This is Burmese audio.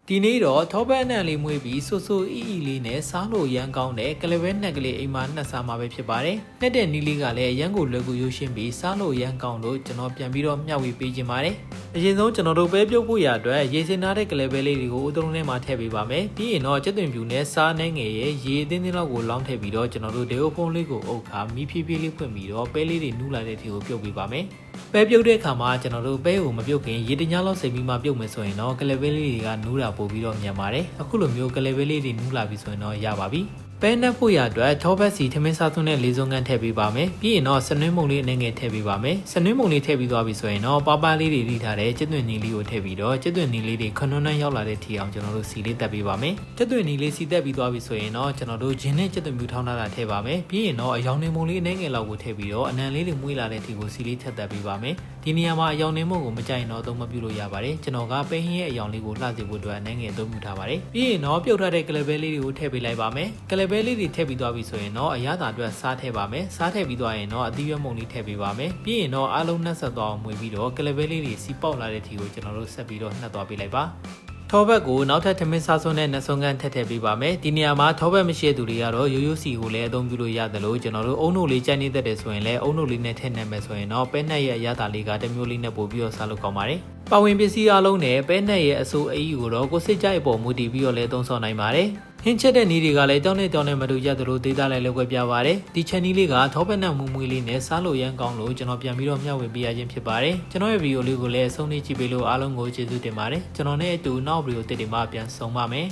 ဒီနေ့တော့ထောပတ်အနံလေးမွေးပြီးဆူဆူအီအီလေးနဲ့စားလို့ရမ်းကောင်းတဲ့ကလပဲနှက်ကလေးအိမ်မှာနှက်စားမှာပဲဖြစ်ပါတယ်။နှက်တဲ့နီးလေးကလည်းရမ်းကိုလွယ်ကူရိုးရှင်းပြီးစားလို့ရမ်းကောင်းလို့ကျွန်တော်ပြန်ပြီးတော့မျှဝေပေးခြင်းပါတယ်။အရင်ဆုံးကျွန်တော်တို့ပဲပြုတ်ဖို့ရအတွက်ရေစင်ထားတဲ့ကလပဲလေးတွေကိုအုပ်ထုံးထဲမှာထည့်ပေးပါမယ်။ပြီးရင်တော့ကျက်သွင်ပြူနဲ့စားနှဲငယ်ရဲ့ရေအသင်းသင်းလောက်ကိုလောင်းထည့်ပြီးတော့ကျွန်တော်တို့ဒေအိုဖုံးလေးကိုအုပ်ခါမီးဖြည်းဖြည်းလေးဖွင့်ပြီးတော့ပဲလေးတွေနူးလာတဲ့အထိကိုပြုတ်ပေးပါမယ်။ပဲပြုတ်တဲ့အခါမှာကျွန်တော်တို့ပဲကိုမပြုတ်ခင်ရေတညာလောက်စိတ်ပြီးမှပြုတ်မယ်ဆိုရင်တော့ကလပဲလေးတွေကနူးတာပို့ပြီးတော့မြန်ပါတယ်။အခုလိုမျိုးကလပဲလေးတွေနူးလာပြီဆိုရင်တော့ရပါပြီ။ပဲနှက်ဖို့ရအတွက်ထောပတ်စီထမင်းစားသွင်းတဲ့လေးစုံကန်ထည့်ပေးပါမယ်။ပြီးရင်တော့စနွင်းမုံလေးအနေငယ်ထည့်ပေးပါမယ်။စနွင်းမုံလေးထည့်ပြီးသွားပြီဆိုရင်တော့ပါလေးတွေထိထားတဲ့ကျက်သွင်နီလေးကိုထည့်ပြီးတော့ကျက်သွင်နီလေးတွေခဏနှန်းရောက်လာတဲ့ထီအောင်ကျွန်တော်တို့စီလေးတက်ပေးပါမယ်။ကျက်သွင်နီလေးစီတက်ပြီးသွားပြီဆိုရင်တော့ကျွန်တော်တို့ဂျင်းနဲ့ကျက်သွင်ပြူထောင်းထားတာထည့်ပါမယ်။ပြီးရင်တော့အယောင်နေမုံလေးအနေငယ်လောက်ကိုထည့်ပြီးတော့အနံလေးတွေမွေးလာတဲ့ထီကိုစီလေးထက်တက်ပေးပါမယ်။ဒီနေရာမှာအယောင်နေမုံကိုမကြိုက်တော့သုံးမပြုလို့ရပါတယ်ကျွန်တော်ကပဲဟင်းရဲ့အယောင်လေးကိုလှစေဖို့အတွက်အနေငယ်အသုံးပြုထားပါတယ်ပြီးရင်တော့ပြုတ်ထားတဲ့ကလပဲလေးတွေကိုထည့်ပေးလိုက်ပါမယ်ကလပဲလေးတွေထည့်ပြီးသွားပြီဆိုရင်တော့အရသာအတွက်စားထည့်ပါမယ်စားထည့်ပြီးသွားရင်တော့အသီးရွက်မုံလေးထည့်ပေးပါမယ်ပြီးရင်တော့အားလုံးနှက်ဆက်သွားအောင်မှွေပြီးတော့ကလပဲလေးတွေစီပေါက်လာတဲ့ထီကိုကျွန်တော်တို့ဆက်ပြီးတော့နှက်သွားပေးလိုက်ပါထောဘက်ကိုနောက်ထပ်ထမင်းစားစွန်းတဲ့နှစုံကန်ထည့်ထည့်ပေးပါမယ်ဒီနေရာမှာထောဘက်မရှိတဲ့သူတွေကတော့ရိုးရိုးစီကိုလည်းအသုံးပြုလို့ရတယ်လို့ကျွန်တော်တို့အုံနိုလေးကြိုက်နေတတ်တယ်ဆိုရင်လည်းအုံနိုလေးနဲ့ထည့်နိုင်မယ်ဆိုရင်တော့ပဲနှက်ရဲ့အရသာလေးကတစ်မျိုးလေးနဲ့ပို့ပြီးတော့စားလို့ကောင်းပါတယ်ပါဝင်ပစ္စည်းအလုံးနဲ့ပဲနှက်ရဲ့အစိုးအီးကိုတော့ကိုစိတ်ကြိုက်အပေါ်မူတည်ပြီးတော့လည်းသုံးဆောင်နိုင်ပါတယ်ဟင်းချက်တဲ့နီးတွေကလည်းတောင်းနဲ့မတူကြသလိုဒေတာလည်းလောက်ွက်ပြပါတယ်ဒီချက်နီးလေးကထောပတ်နှက်မူမွေးလေးနဲ့စားလို့ရမ်းကောင်းလို့ကျွန်တော်ပြန်ပြီးတော့မျှဝေပေးရခြင်းဖြစ်ပါတယ်ကျွန်တော်ရဲ့ဗီဒီယိုလေးကိုလည်းအဆုံးထိကြည့်ပေးလို့အားလုံးကိုကျေးဇူးတင်ပါတယ်ကျွန်တော်နဲ့အတူနောက်ဗီဒီယိုတစ်တွေမှာပြန်ဆုံပါမယ်